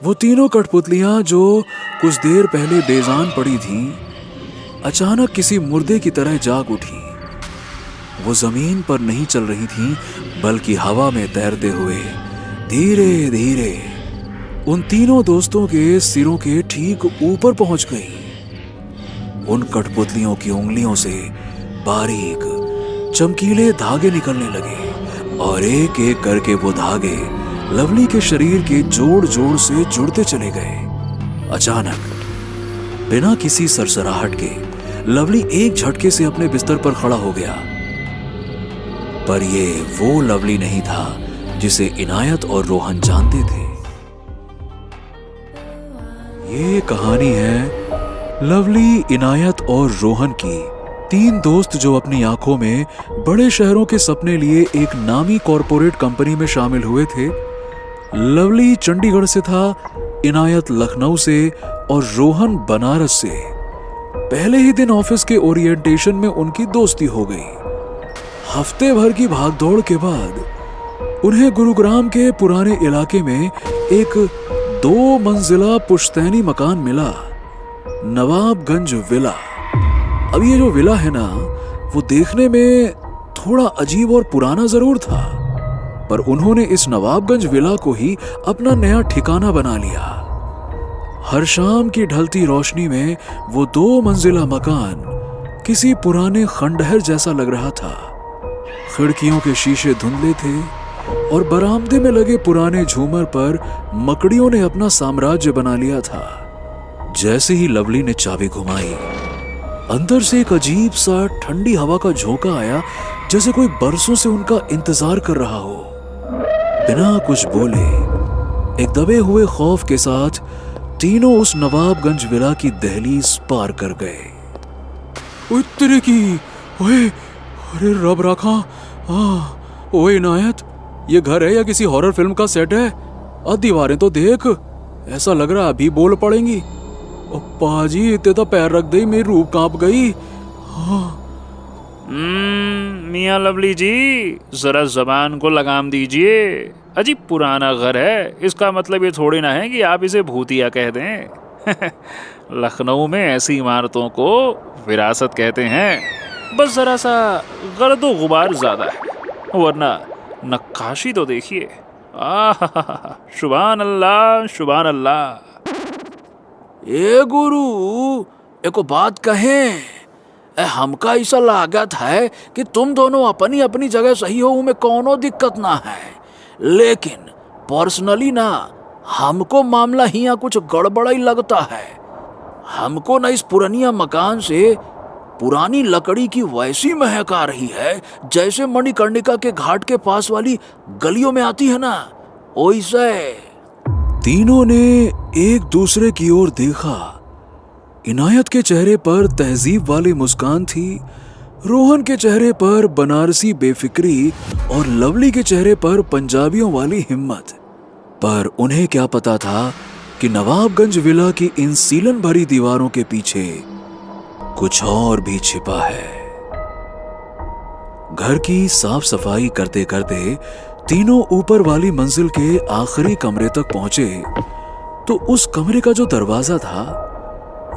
वो तीनों कठपुतलियां जो कुछ देर पहले बेजान पड़ी थीं, अचानक किसी मुर्दे की तरह जाग उठी। वो जमीन पर नहीं चल रही थीं, बल्कि हवा में तैरते हुए धीरे धीरे उन तीनों दोस्तों के सिरों के ठीक ऊपर पहुंच गई। उन कठपुतलियों की उंगलियों से बारीक चमकीले धागे निकलने लगे और एक एक करके वो धागे लवली के शरीर के जोड़ जोड़ से जुड़ते चले गए। अचानक बिना किसी सरसराहट के लवली एक झटके से अपने बिस्तर पर खड़ा हो गया। पर ये वो लवली नहीं था जिसे इनायत और रोहन जानते थे। ये कहानी है लवली, इनायत और रोहन की, तीन दोस्त जो अपनी आंखों में बड़े शहरों के सपने लिए एक नामी कॉरपोरेट कंपनी में शामिल हुए थे। लवली चंडीगढ़ से था, इनायत लखनऊ से और रोहन बनारस से। पहले ही दिन ऑफिस के ओरिएंटेशन में उनकी दोस्ती हो गई। हफ्ते भर की भागदौड़ के बाद उन्हें गुरुग्राम के पुराने इलाके में एक 2 मंजिला पुश्तैनी मकान मिला, नवाबगंज विला। अब ये जो विला है ना, वो देखने में थोड़ा अजीब और पुराना जरूर था, पर उन्होंने इस नवाबगंज विला को ही अपना नया ठिकाना बना लिया। हर शाम की ढलती रोशनी में वो 2 मंजिला मकान किसी पुराने खंडहर जैसा लग रहा था। खिड़कियों के शीशे धुंधले थे और बरामदे में लगे पुराने झूमर पर मकड़ियों ने अपना साम्राज्य बना लिया था। जैसे ही लवली ने चाबी घुमाई, अंदर से एक अजीब सा ठंडी हवा का झोंका आया, जैसे कोई बरसों से उनका इंतजार कर रहा हो। बिना कुछ बोले, एक दबे हुए खौफ के साथ तीनों उस नवाबगंज विला की दहलीज पार कर गए। तेरे की, ओए, अरे रब रखा, ओए इनायत, ये घर है या किसी हॉरर फिल्म का सेट है? दीवारें तो देख, ऐसा लग रहा अभी बोल पड़ेंगी। पाजी, इतने तो पैर रख दे, मेरी रूह कांप गई। मियाँ लवली जी, जरा जबान को लगाम दीजिए। अजीब पुराना घर है, इसका मतलब ये थोड़ी ना है कि आप इसे भूतिया कह दें। लखनऊ में ऐसी इमारतों को विरासत कहते हैं। बस जरा सा गर्दो गुबार ज्यादा है, वरना नक्काशी तो देखिए। सुभान अल्लाह, सुभान अल्लाह। ए गुरु, एको बात कहें, हमका ऐसा लागत है कि तुम दोनों अपनी अपनी जगह सही हो, में कोनो दिक्कत ना है, लेकिन पर्सनली ना हमको मामला हिया कुछ गड़बड़ा ही लगता है। हमको ना इस पुरानिया मकान से पुरानी लकड़ी की वैसी महक आ रही है जैसे मणिकर्णिका के घाट के पास वाली गलियों में आती है ना, वैसे। तीनों ने एक दूसरे की ओर देखा। इनायत के चेहरे पर तहजीब वाली मुस्कान थी, रोहन के चेहरे पर बनारसी बेफिक्री और लवली के चेहरे पर पंजाबियों वाली हिम्मत। पर उन्हें क्या पता था कि नवाबगंज विला की इन सीलन भरी दीवारों के पीछे कुछ और भी छिपा है। घर की साफ सफाई करते करते तीनों ऊपर वाली मंजिल के आखिरी कमरे तक पहुंचे तो उस कमरे का जो दरवाजा था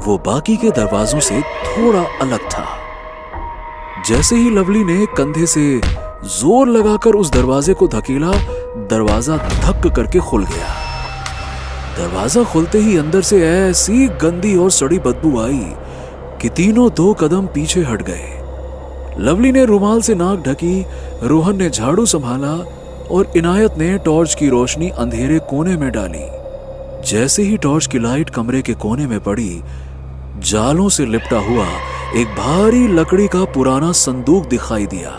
वो बाकी के दरवाजों से थोड़ा अलग था। जैसे ही लवली ने कंधे से जोर लगाकर उस दरवाजे को धकेला, दरवाजा धक्क करके खुल गया। दरवाजा खुलते ही अंदर से ऐसी गंदी और सड़ी बदबू आई कि तीनों 2 कदम पीछे हट गए। लवली ने रुमाल से नाक ढकी, रोहन ने झाड़ू संभाला और इनायत ने टॉर्च की रोशनी अंधेरे कोने में डाली। जैसे ही टॉर्च की लाइट कमरे के कोने में पड़ी, जालों से लिपटा हुआ एक भारी लकड़ी का पुराना संदूक दिखाई दिया।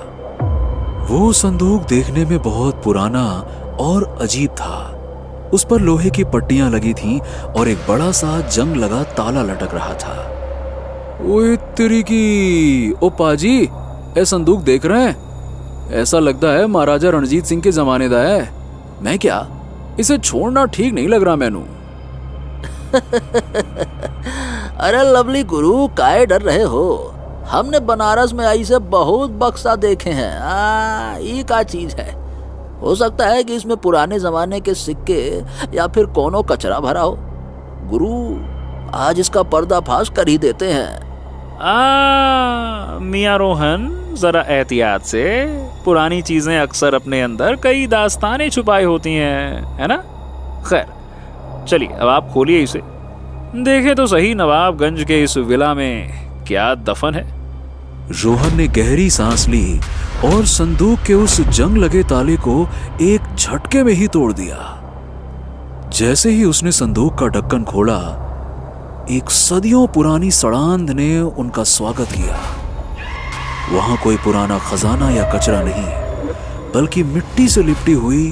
वो संदूक देखने में बहुत पुराना और अजीब था। उस पर लोहे की पट्टियां लगी थीं और एक बड़ा सा जंग लगा ताला लटक रहा था। ओए तेरी की, ओ पाजी, ए संदूक देख रहे हैं? ऐसा लगता है महाराजा रणजीत सिंह के जमाने दा है। मैं क्या, इसे छोड़ना ठीक नहीं लग रहा मैनू। अरे लवली गुरु, काहे डर रहे हो? हमने बनारस में ऐसे बहुत बक्सा देखे हैं। ये क्या चीज है? हो सकता है कि इसमें पुराने जमाने के सिक्के या फिर कोनो कचरा भरा हो। गुरु, आज इसका पर्दाफाश कर ही देते हैं। मियाँ रोहन, जरा एहतियात से। पुरानी चीजें अक्सर अपने अंदर कई दास्तानें छुपाई होती हैं, है ना? खैर, चलिए अब आप खोलिए इसे, देखें तो सही नवाबगंज के इस विला में क्या दफन है। रोहन ने गहरी सांस ली और संदूक के उस जंग लगे ताले को एक झटके में ही तोड़ दिया। जैसे ही उसने संदूक का ढक्कन खोला, एक सदियों पुरानी सड़ांध ने उनका स्वागत किया। वहां कोई पुराना खजाना या कचरा नहीं, बल्कि मिट्टी से लिपटी हुई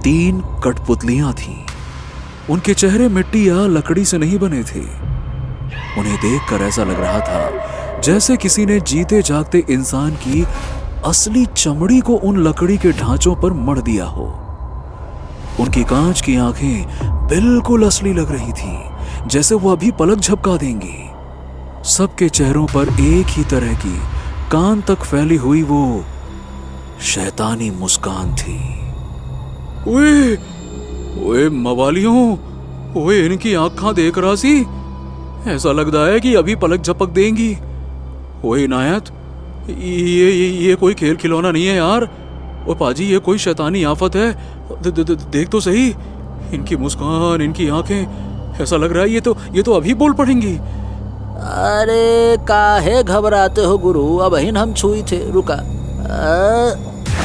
3 कठपुतलियां थीं। उनके चेहरे मिट्टी या लकड़ी से नहीं बने थे। उन्हें देखकर ऐसा लग रहा था जैसे किसी ने जीते जागते इंसान की असली चमड़ी को उन लकड़ी के ढांचों पर मढ़ दिया हो। उनकी कांच की आंखें बिल्कुल असली लग रही थीं, जैसे वो अभी पलक झपका देंगी। सबके चेहरों पर एक ही तरह की कान तक फैली हुई वो शैतानी मुस्कान थी। ओए ओए मवालियों, ओए इनकी आंखें देख रहा सी, ऐसा लगता है कि अभी पलक झपक देंगी। ओए इनायत, ये कोई खेल खिलौना नहीं है यार। ओ पाजी, ये कोई शैतानी आफत है। देख तो सही, इनकी मुस्कान, इनकी आंखें, ऐसा लग रहा है ये तो अभी बोल पड़ेंगी। अरे काहे घबराते हो गुरु, अब ही हम छुई थे। रुका।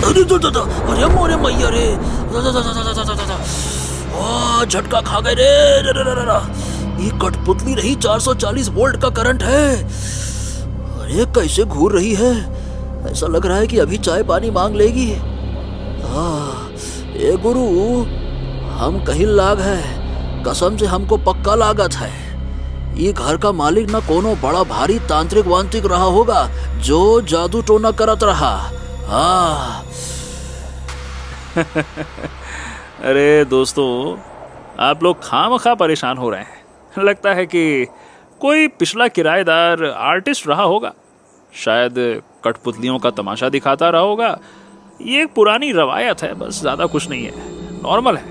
अरे मोरे मैया रे, झटका खा गए रे। ये कठपुतली रही, 440 वोल्ट का करंट है। अरे कैसे घूर रही है, ऐसा लग रहा है कि अभी चाय पानी मांग लेगी। ए गुरु, हम कहीं लाग है, कसम से हमको पक्का लागत है। ये घर का मालिक ना कोनो बड़ा भारी तांत्रिक वांत्रिक रहा होगा जो जादू टोना करत रहा। हाँ। अरे दोस्तों, आप लोग खामखा परेशान हो रहे हैं। लगता है कि कोई पिछला किराएदार आर्टिस्ट रहा होगा, शायद कठपुतलियों का तमाशा दिखाता रहा होगा। ये एक पुरानी रवायत है, बस ज्यादा कुछ नहीं है, नॉर्मल है।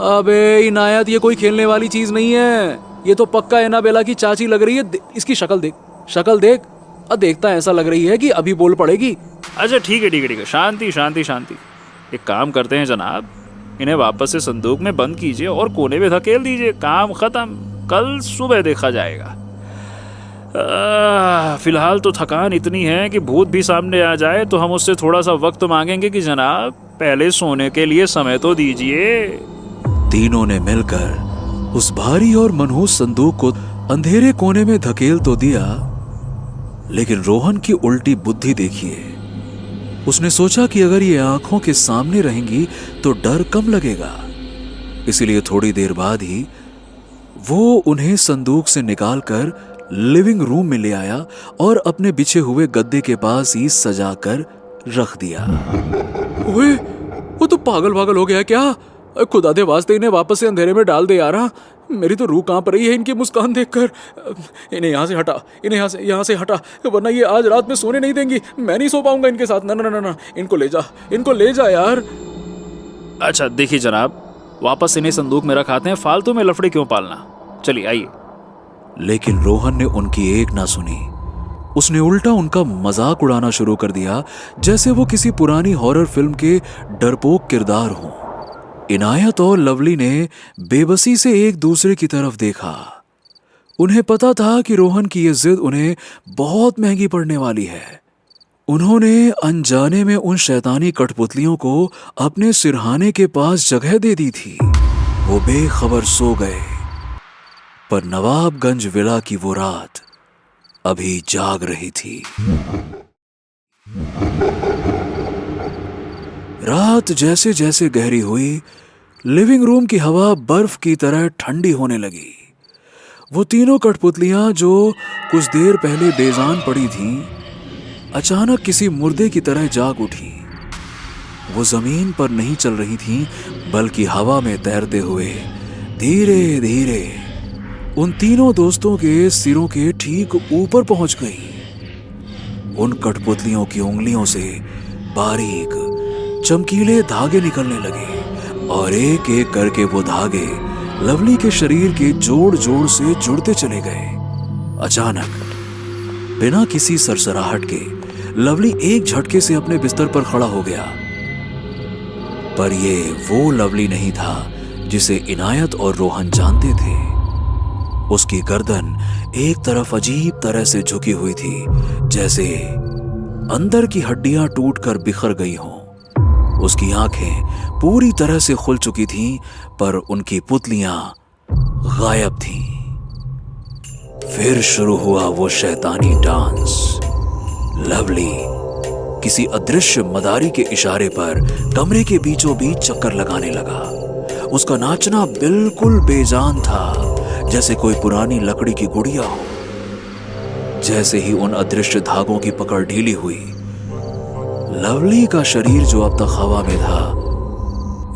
अबे इनायत, ये कोई खेलने वाली चीज नहीं है, ये तो पक्का एनाबेला की चाची लग रही है। इसकी शक्ल देख। देखता ऐसा लग रही है कि अभी बोल पड़ेगी। अच्छा ठीक है, शांति शांति शांति। एक काम करते हैं जनाब, इन्हें वापस से संदूक में बंद कीजिए और कोने में धकेल दीजिए। काम खत्म, कल सुबह देखा जाएगा। फिलहाल तो थकान इतनी है कि भूत भी सामने आ जाए तो हम उससे थोड़ा सा वक्त मांगेंगे कि जनाब पहले सोने के लिए समय तो दीजिए। तीनों ने मिलकर उस भारी और मनहूस संदूक को अंधेरे कोने में धकेल तो दिया, लेकिन रोहन की उल्टी बुद्धि देखिए। उसने सोचा कि अगर ये आंखों के सामने रहेंगी तो डर कम लगेगा, इसलिए थोड़ी देर बाद ही वो उन्हें संदूक से निकालकर लिविंग रूम में ले आया और अपने बिछे हुए गद्दे के पास ही सजाकर रख दिया। ओए, वो तो पागल हो गया क्या? खुदा दे वास्ते इन्हें वापस से अंधेरे में डाल दे यारा। मेरी तो रूह कांप रही है इनकी मुस्कान देखकर। इन्हें यहाँ से हटा, यहाँ से हटा, वरना ये आज रात में सोने नहीं देंगी। मैं नहीं सो पाऊंगा इनके साथ। ना, इनको ले जा यार। अच्छा देखिए जनाब, वापस इन्हें संदूक में रखाते हैं, फालतू में लफड़े क्यों पालना। चलिए आइए। लेकिन रोहन ने उनकी एक ना सुनी। उसने उल्टा उनका मजाक उड़ाना शुरू कर दिया, जैसे वो किसी पुरानी हॉरर फिल्म के डरपोक किरदार हों। इनायत और लवली ने बेबसी से एक दूसरे की तरफ देखा। उन्हें पता था कि रोहन की ये जिद उन्हें बहुत महंगी पड़ने वाली है। उन्होंने अनजाने में उन शैतानी कठपुतलियों को अपने सिरहाने के पास जगह दे दी थी। वो बेखबर सो गए, पर नवाबगंज विला की वो रात अभी जाग रही थी। रात जैसे जैसे गहरी हुई, लिविंग रूम की हवा बर्फ की तरह ठंडी होने लगी। वो तीनों कठपुतलियां जो कुछ देर पहले बेजान पड़ी थीं, अचानक किसी मुर्दे की तरह जाग उठी। वो जमीन पर नहीं चल रही थीं, बल्कि हवा में तैरते हुए धीरे धीरे उन तीनों दोस्तों के सिरों के ठीक ऊपर पहुंच गई। उन कठपुतलियों की उंगलियों से बारीक चमकीले धागे निकलने लगे और एक एक करके वो धागे लवली के शरीर के जोड़ जोड़ से जुड़ते चले गए। अचानक बिना किसी सरसराहट के लवली एक झटके से अपने बिस्तर पर खड़ा हो गया। पर ये वो लवली नहीं था जिसे इनायत और रोहन जानते थे। उसकी गर्दन एक तरफ अजीब तरह से झुकी हुई थी, जैसे अंदर की हड्डियां टूटकर बिखर गई हों। उसकी आंखें पूरी तरह से खुल चुकी थीं, पर उनकी पुतलियां गायब थीं। फिर शुरू हुआ वो शैतानी डांस। लवली किसी अदृश्य मदारी के इशारे पर कमरे के बीचों बीच चक्कर लगाने लगा। उसका नाचना बिल्कुल बेजान था, जैसे कोई पुरानी लकड़ी की गुड़िया हो। जैसे ही उन अदृश्य धागों की पकड़ ढीली हुई, लवली का शरीर जो अब तक हवा में था,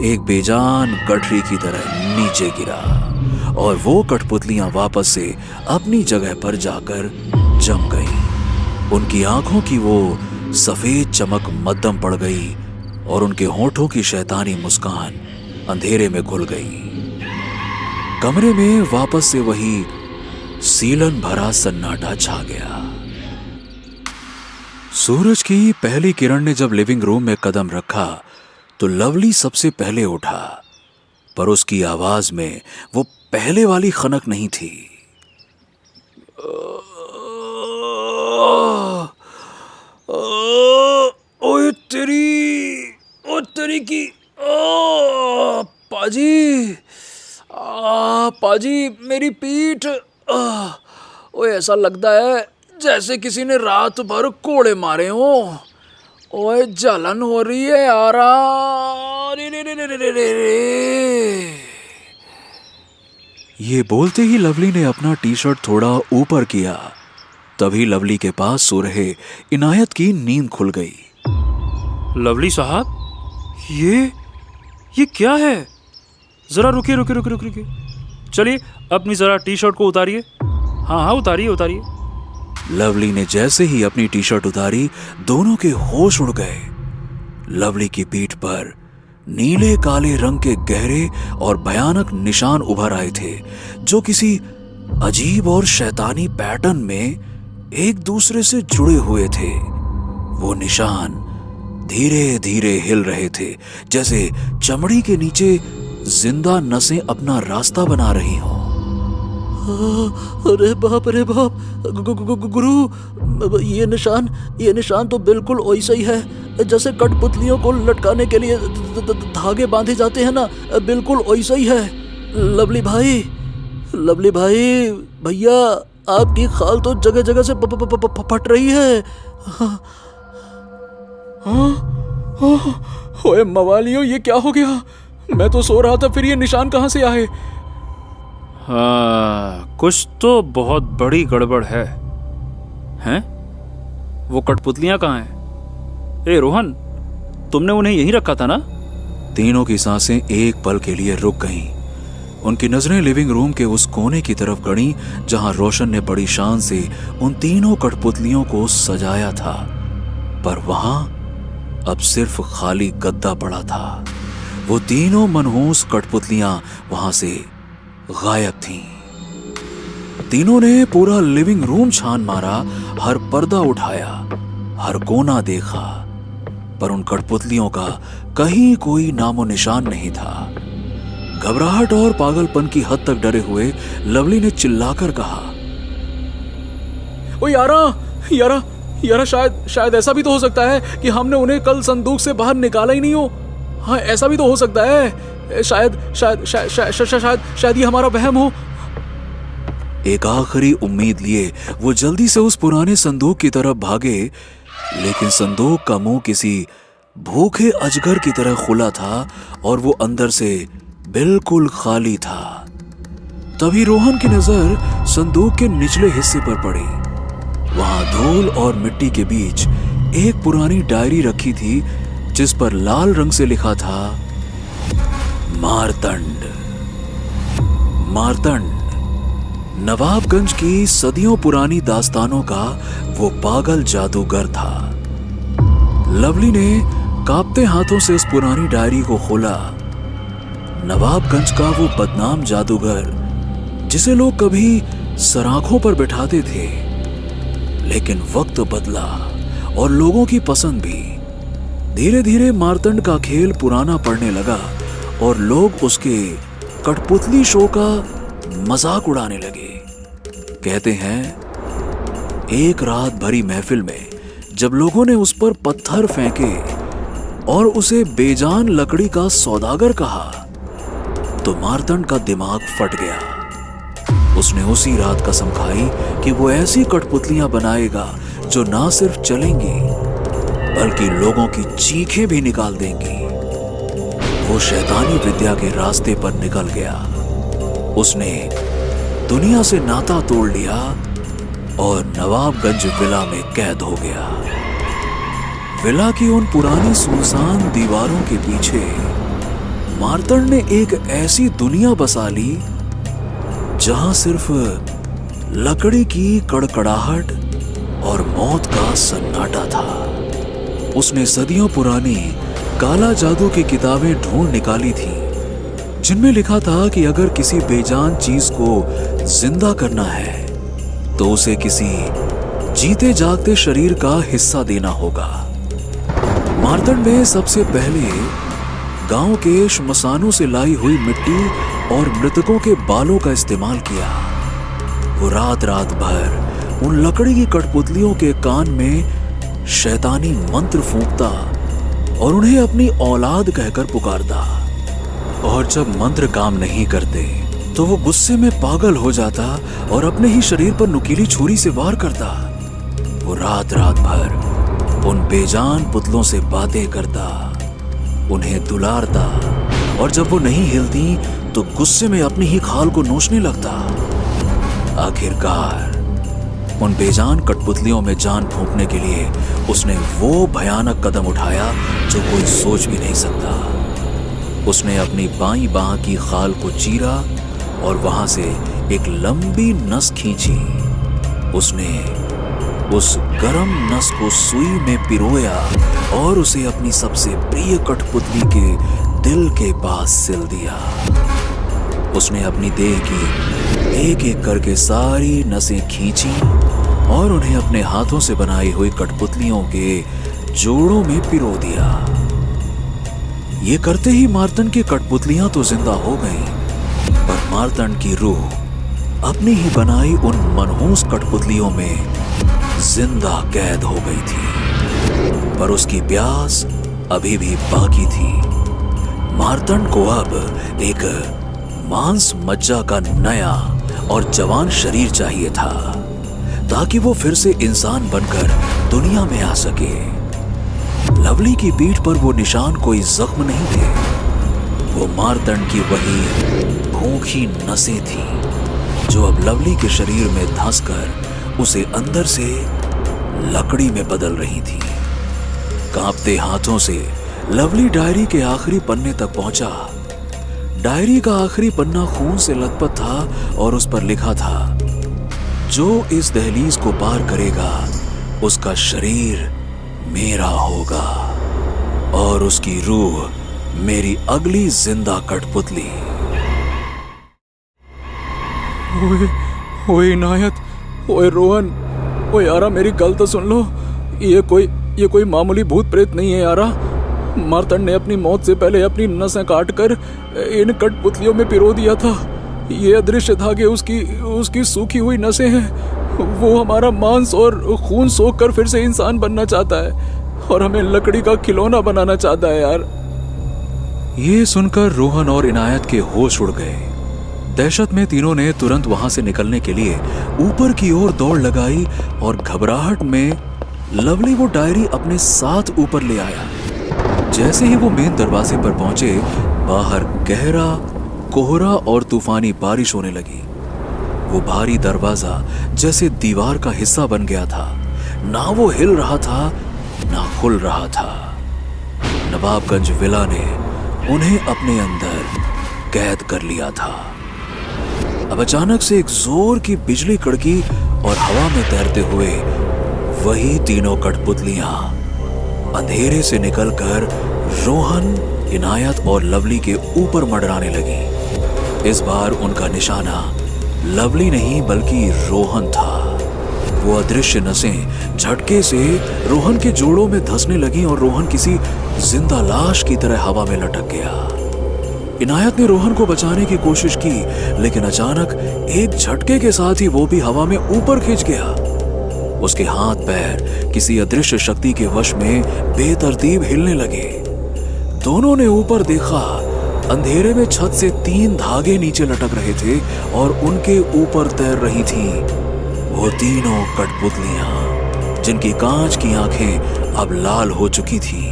एक बेजान गठरी की तरह नीचे गिरा और वो कठपुतलियां वापस से अपनी जगह पर जाकर जम गईं। उनकी आंखों की वो सफेद चमक मद्धम पड़ गई और उनके होठों की शैतानी मुस्कान अंधेरे में घुल गई। कमरे में वापस से वही सीलन भरा सन्नाटा छा गया। सूरज की पहली किरण ने जब लिविंग रूम में कदम रखा तो लवली सबसे पहले उठा, पर उसकी आवाज में वो पहले वाली खनक नहीं थी। ओए तेरी की पाजी, पाजी मेरी पीठ। ओए ऐसा लगता है जैसे किसी ने रात भर कोड़े मारे हो। ओए जलन हो रही है यारा। ये बोलते ही लवली ने अपना टी शर्ट थोड़ा ऊपर किया। तभी लवली के पास सो रहे इनायत की नींद खुल गई। लवली साहब, ये क्या है? जरा रुकिए। चलिए अपनी जरा टी शर्ट को उतारिए। हाँ उतारिए। लवली ने जैसे ही अपनी टी शर्ट उतारी, दोनों के होश उड़ गए। लवली की पीठ पर नीले काले रंग के गहरे और भयानक निशान उभर आए थे, जो किसी अजीब और शैतानी पैटर्न में एक दूसरे से जुड़े हुए थे। वो निशान धीरे धीरे हिल रहे थे, जैसे चमड़ी के नीचे जिंदा नसें अपना रास्ता बना रही हों। अरे बाप गुरु, ये निशान तो बिल्कुल वैसा ही है जैसे कठपुतलियों को लटकाने के लिए धागे बांधे जाते हैं ना, बिल्कुल वैसा ही है। लवली भाई भैया, आपकी खाल तो जगह जगह से फट रही है। ओए मवालियों, ये क्या हो गया? मैं तो सो रहा था, फिर ये निशान कहाँ से आए? हाँ, कुछ तो बहुत बड़ी गड़बड़ है। हैं? वो कठपुतलियां कहाँ हैं? ए रोहन, तुमने उन्हें यहीं रखा था ना? तीनों की सांसें एक पल के लिए रुक गईं। उनकी नजरें लिविंग रूम के उस कोने की तरफ गड़ी जहां रोशन ने बड़ी शान से उन तीनों कठपुतलियों को सजाया था, पर वहां अब सिर्फ खाली गद्दा पड़ा था। वो तीनों मनहूस कठपुतलियां वहां से गायब थीं। तीनों ने पूरा लिविंग रूम छान मारा, हर पर्दा उठाया, हर कोना देखा, पर उन कठपुतलियों का कहीं कोई नामो निशान नहीं था। घबराहट और पागलपन की हद तक डरे हुए लवली ने चिल्लाकर कहा, ओ यारा, शायद ऐसा भी तो हो सकता है कि हमने उन्हें कल संदूक से बाहर निकाला ही नहीं हो। हाँ, ऐसा भी तो हो सकता है। शायद ये हमारा वहम हो। एक आखिरी उम्मीद लिए वो जल्दी से उस पुराने संदूक की तरफ भागे, लेकिन संदूक का मुंह किसी भूखे अजगर की तरह खुला था और वो अंदर से बिल्कुल खाली था। तभी रोहन की नजर संदूक के निचले हिस्से पर पड़ी। वहां धूल और मिट्टी के बीच एक पुरानी डायरी रखी थी, जिस पर लाल रंग से लिखा था, मारतंड। नवाबगंज की सदियों पुरानी दास्तानों का वो पागल जादूगर था। लवली ने कांपते हाथों से उस पुरानी डायरी को खोला। नवाबगंज का वो बदनाम जादूगर जिसे लोग कभी सराखों पर बिठाते थे, लेकिन वक्त बदला और लोगों की पसंद भी। धीरे धीरे मार्तंड का खेल पुराना पड़ने लगा और लोग उसके कठपुतली शो का मजाक उड़ाने लगे। कहते हैं एक रात भरी महफिल में जब लोगों ने उस पर पत्थर फेंके और उसे बेजान लकड़ी का सौदागर कहा, तो मार्तंड का दिमाग फट गया। उसने उसी रात कसम खाई कि वो ऐसी कठपुतलियां बनाएगा जो ना सिर्फ चलेंगी बल्कि लोगों की चीखें भी निकाल देंगी। वो शैतानी विद्या के रास्ते पर निकल गया। उसने दुनिया से नाता तोड़ लिया और नवाबगंज विला में कैद हो गया। विला की उन पुरानी सुनसान दीवारों के पीछे मार्तंड ने एक ऐसी दुनिया बसा ली जहां सिर्फ लकड़ी की कड़कड़ाहट और मौत का सन्नाटा था। उसने सदियों पुरानी काला जादू की किताबें ढूंढ निकाली थी, जिनमें लिखा था कि अगर किसी बेजान चीज को जिंदा करना है तो उसे किसी जीते जागते शरीर का हिस्सा देना होगा। मार्तंड ने सबसे पहले गांव के श्मशानों से लाई हुई मिट्टी और मृतकों के बालों का इस्तेमाल किया। वो रात रात भर उन लकड़ी की कठपुतलियों के कान में शैतानी मंत्र फूंकता और उन्हें अपनी औलाद कहकर पुकारता। और जब मंत्र काम नहीं करते तो वो गुस्से में पागल हो जाता और अपने ही शरीर पर नुकीली छुरी से वार करता। वो रात रात भर उन बेजान पुतलों से बातें करता, उन्हें दुलारता और जब वो नहीं हिलती तो गुस्से में अपनी ही खाल को नोचने लगता। आखिरकार उन बेजान कठपुतलियों में जान फूंकने के लिए उसने वो भयानक कदम उठाया जो कोई सोच भी नहीं सकता। उसने अपनी बाईं बांह की खाल को चीरा और वहां से एक लंबी नस खींची। उसने उस गरम नस को सुई में पिरोया और उसे अपनी सबसे प्रिय कठपुतली के दिल के पास सिल दिया। उसने अपनी देह की एक एक करके सारी नसें खींची और उन्हें अपने हाथों से बनाई हुई कठपुतलियों के जोड़ों में पिरो दिया। ये करते ही मार्तंड की कठपुतलियां तो जिंदा हो गईं, पर मार्तंड की रूह अपनी ही बनाई उन मनहूस कठपुतलियों में जिंदा कैद हो गई थी। पर उसकी प्यास अभी भी बाकी थी। मार्तंड को अब एक मांस मज्जा का नया और जवान शरीर चाहिए था, ताकि वो फिर से इंसान बनकर दुनिया में आ सके। लवली की पीठ पर वो निशान कोई जख्म नहीं थे, वो मार्तंड की वही भूखी नसें थी जो अब लवली के शरीर में धंसकर उसे अंदर से लकड़ी में बदल रही थी। कांपते हाथों से लवली डायरी के आखिरी पन्ने तक पहुंचा। डायरी का आखिरी पन्ना खून से लथपथ था और उस पर लिखा था, जो इस दहलीज को पार करेगा उसका शरीर मेरा होगा और उसकी रूह मेरी अगली जिंदा कठपुतली। ओए इनायत, ओए रोहन, ओए यारा मेरी गल तो सुन लो। ये कोई मामूली भूत प्रेत नहीं है यारा। मार्तंड ने अपनी मौत से पहले अपनी नसें काटकर इन कठपुतलियों में पिरो दिया था। ये अदृश्य धागे उसकी सूखी हुई नसें हैं। वो हमारा मांस और खून सोख कर फिर से इंसान बनना चाहता है और हमें लकड़ी का खिलौना बनाना चाहता है यार। ये सुनकर रोहन और इनायत के होश उड़ गए। दहशत में तीनों ने तुरंत वहां से निकलने के लिए ऊपर की ओर दौड़ लगाई और घबराहट में लवली वो डायरी अपने साथ ऊपर ले आया। जैसे ही वो मेन दरवाजे पर पहुंचे, बाहर गहरा कोहरा और तूफानी बारिश होने लगी। वो भारी दरवाजा जैसे दीवार का हिस्सा बन गया था। ना वो हिल रहा था ना खुल रहा था। नवाबगंज विला ने उन्हें अपने अंदर कैद कर लिया था। अब अचानक से एक जोर की बिजली कड़की और हवा में तैरते हुए वही तीनों कठपुतलियां अंधेरे से निकलकर रोहन, इनायत और लवली के ऊपर मंडराने लगी। इस बार उनका निशाना लवली नहीं बल्कि रोहन था। वो अदृश्य नसें झटके से रोहन के जोड़ों में धंसने लगी और रोहन किसी जिंदा लाश की तरह हवा में लटक गया। इनायत ने रोहन को बचाने की कोशिश की, लेकिन अचानक एक झटके के साथ ही वो भी हवा में ऊपर खिंच गया। उसके हाथ पैर किसी अदृश्य शक्ति के वश में बेतरतीब हिलने लगे। दोनों ने ऊपर देखा। अंधेरे में छत से 3 धागे नीचे लटक रहे थे और उनके ऊपर तैर रही थी वो तीनों कठपुतलियां, जिनकी कांच की आंखें अब लाल हो चुकी थी।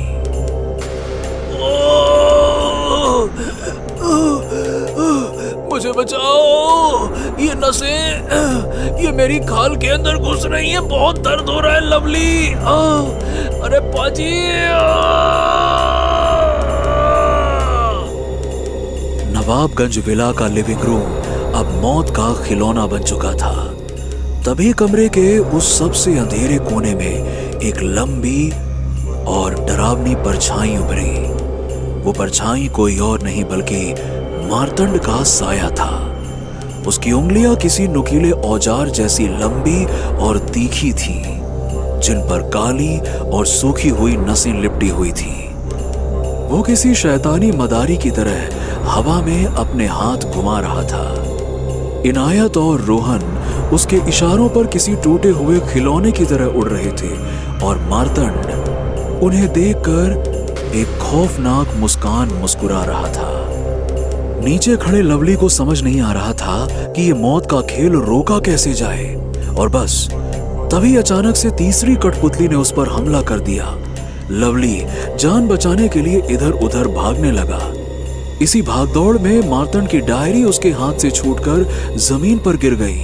मुझे बचाओ, ये नसें, ये मेरी खाल के अंदर घुस रही हैं, बहुत दर्द हो रहा है लवली। अरे पाजी। नवाबगंज विला का लिविंग रूम अब मौत का खिलौना बन चुका था। तभी कमरे के उस सबसे अंधेरे कोने में एक लंबी और डरावनी परछाई उभरी। वो परछाई कोई और नहीं बल्कि मार्तंड का साया था। उसकी उंगलियां किसी नुकीले औजार जैसी लंबी और तीखी थी, जिन पर काली और सूखी हुई नसें लिपटी हुई थी। वो किसी शैतानी मदारी की तरह हवा में अपने हाथ घुमा रहा था। इनायत और रोहन उसके इशारों पर किसी टूटे हुए खिलौने की तरह उड़ रहे थे और मार्तंड उन्हें देखकर एक खौफनाक मुस्कान मुस्कुरा रहा था। नीचे खड़े लवली को समझ नहीं आ रहा था कि ये मौत का खेल रोका कैसे जाए, और बस तभी अचानक से तीसरी कठपुतली ने उस पर हमला कर दिया। लवली जान बचाने के लिए इधर उधर भागने लगा। इसी भागदौड़ में मार्तंड की डायरी उसके हाथ से छूटकर जमीन पर गिर गई।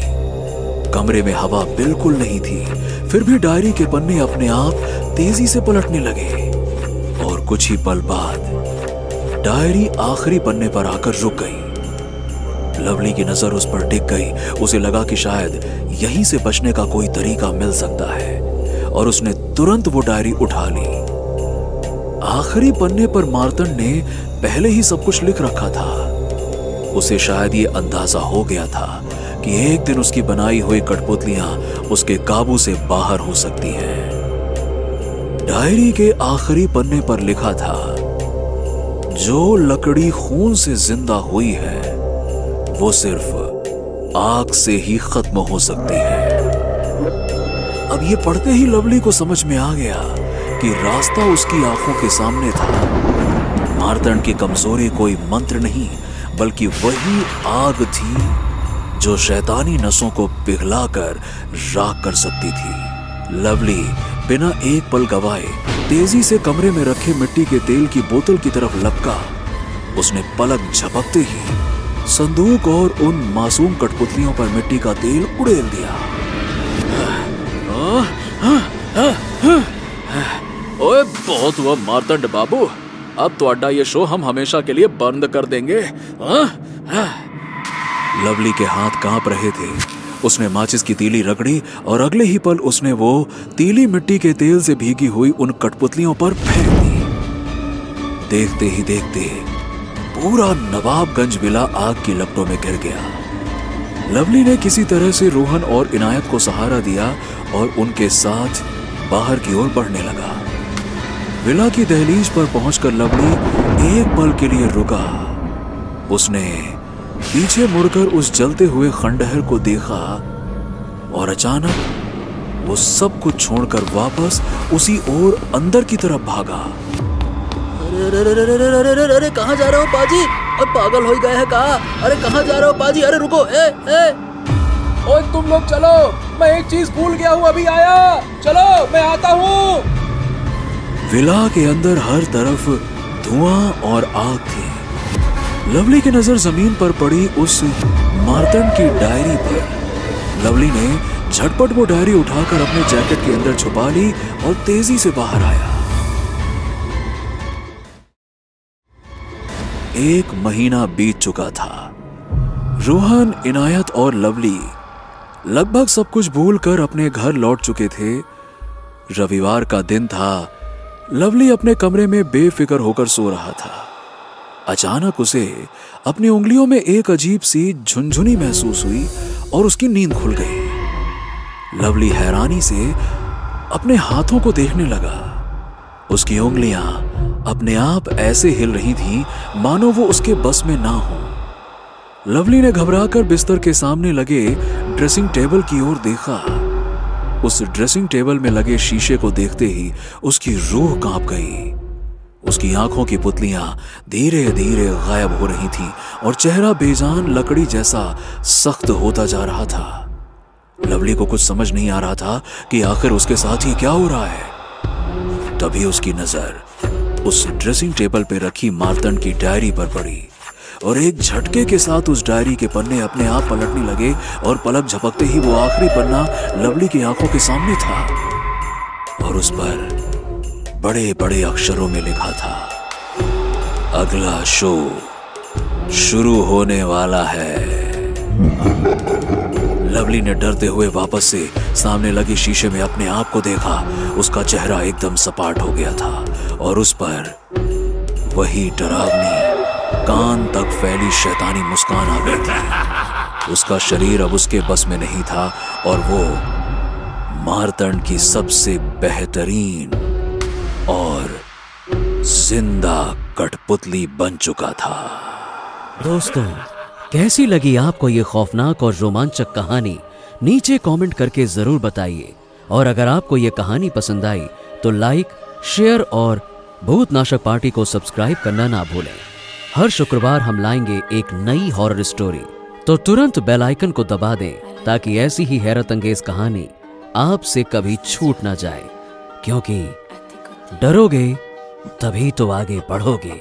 कमरे में हवा बिल्कुल नहीं थी, फिर भी डायरी के पन्ने अपने आप तेजी से पलटने लगे और कुछ ही पल बाद डायरी आखिरी पन्ने पर आकर रुक गई। लवली की नजर उस पर टिक गई। उसे लगा कि शायद यहीं से बचने का कोई तरीका मिल सकता है, और उसने तुरंत वो डायरी उठा ली। आखिरी पन्ने पर मार्तंड ने पहले ही सब कुछ लिख रखा था। उसे शायद ये अंदाजा हो गया था कि एक दिन उसकी बनाई हुई कठपुतलियां उसके काबू से बाहर हो सकती हैं। डायरी के आखिरी पन्ने पर लिखा था, जो लकड़ी खून से जिंदा हुई है वो सिर्फ आग से ही खत्म हो सकती है। अब ये पढ़ते ही लवली को समझ में आ गया कि रास्ता उसकी आंखों के सामने था। मार्तंड की कमजोरी कोई मंत्र नहीं बल्कि वही आग थी जो शैतानी नसों को पिघलाकर राख कर सकती थी। लवली बिना एक पल गवाए तेजी से कमरे में रखे मिट्टी के तेल की बोतल की तरफ लपका। उसने पलक झपकते ही संदूक और उन मासूम कठपुतलियों पर मिट्टी का तेल उड़ेल दिया। ओए बहुत हुआ मार्तंड बाबू, अब तो ये शो हम हमेशा के लिए बंद कर देंगे। लवली के हाथ कांप रहे थे। उसने माचिस की तीली रगड़ी और अगले ही पल उसने वो तीली मिट्टी के तेल से भीगी हुई उन कठपुतलियों पर फेंक दी। देखते ही देखते पूरा नवाबगंज विला आग की लपटों में गिर गया। लवली ने किसी तरह से रोहन और इनायत को सहारा दिया और उनके साथ बाहर की ओर बढ़ने लगा। विला की दहलीज पर पहुंचकर लवली एक पल के लिए रुका। उसने पीछे मुड़कर उस जलते हुए खंडहर को देखा और अचानक वो सब कुछ छोड़कर वापस उसी ओर अंदर की तरफ भागा। अरे कहाँ जा रहे हो पाजी? अब पागल हो गए हैं कहा? अरे कहाँ जा रहे हो पाजी? अरे रुको, ओए तुम लोग चलो, मैं एक चीज भूल गया हूँ, अभी आया। चलो मैं आता हूँ। विला के अंदर हर तरफ धुआं और आग थी। लवली की नजर जमीन पर पड़ी उस मार्तंड की डायरी पर। लवली ने झटपट वो डायरी उठाकर अपने जैकेट के अंदर छुपा ली और तेजी से बाहर आया। 1 महीना बीत चुका था। रोहन, इनायत और लवली लगभग सब कुछ भूलकर अपने घर लौट चुके थे। रविवार का दिन था। लवली अपने कमरे में बेफिक्र होकर सो रहा था। अचानक उसे अपनी उंगलियों में एक अजीब सी झुनझुनी महसूस हुई और उसकी नींद खुल गई। लवली हैरानी से अपने हाथों को देखने लगा। उसकी उंगलियां अपने आप ऐसे हिल रही थीं मानो वो उसके बस में ना हो। लवली ने घबराकर बिस्तर के सामने लगे ड्रेसिंग टेबल की ओर देखा। उस ड्रेसिंग टेबल में लगे शीशे को देखते ही उसकी रूह कांप गई। उसकी आंखों की पुतलियां धीरे धीरे गायब हो रही थीं और चेहरा बेजान लकड़ी जैसा सख्त होता जा रहा था। लवली को कुछ समझ नहीं आ रहा था कि आखिर उसके साथ ही क्या हो रहा है। तभी उसकी नजर उस ड्रेसिंग टेबल पे रखी मार्तंड की डायरी पर पड़ी और एक झटके के साथ उस डायरी के पन्ने अपने आप पलटने लगे और पलक झपकते ही वो आखिरी पन्ना लवली की आंखों के सामने था और उस पर बड़े बड़े अक्षरों में लिखा था, अगला शो शुरू होने वाला है। लवली ने डरते हुए वापस से सामने लगे शीशे में अपने आप को देखा। उसका चेहरा एकदम सपाट हो गया था और उस पर वही डरावनी कान तक फैली शैतानी मुस्कान आ गई थी। उसका शरीर अब उसके बस में नहीं था और वो मार्तंड की सबसे बेहतरीन और जिंदा कठपुतली बन चुका था। दोस्तों, कैसी लगी आपको ये खौफनाक और रोमांचक कहानी? नीचे कमेंट करके जरूर बताइए। और अगर आपको ये कहानी पसंद आई तो लाइक, शेयर और भूतनाशक पार्टी को सब्सक्राइब करना ना भूलें। हर शुक्रवार हम लाएंगे एक नई हॉरर स्टोरी, तो तुरंत बेल आइकन को दबा दें ताकि ऐसी ही हैरत अंगेज कहानी आपसे कभी छूट ना जाए, क्योंकि डरोगे तभी तो आगे बढ़ोगे।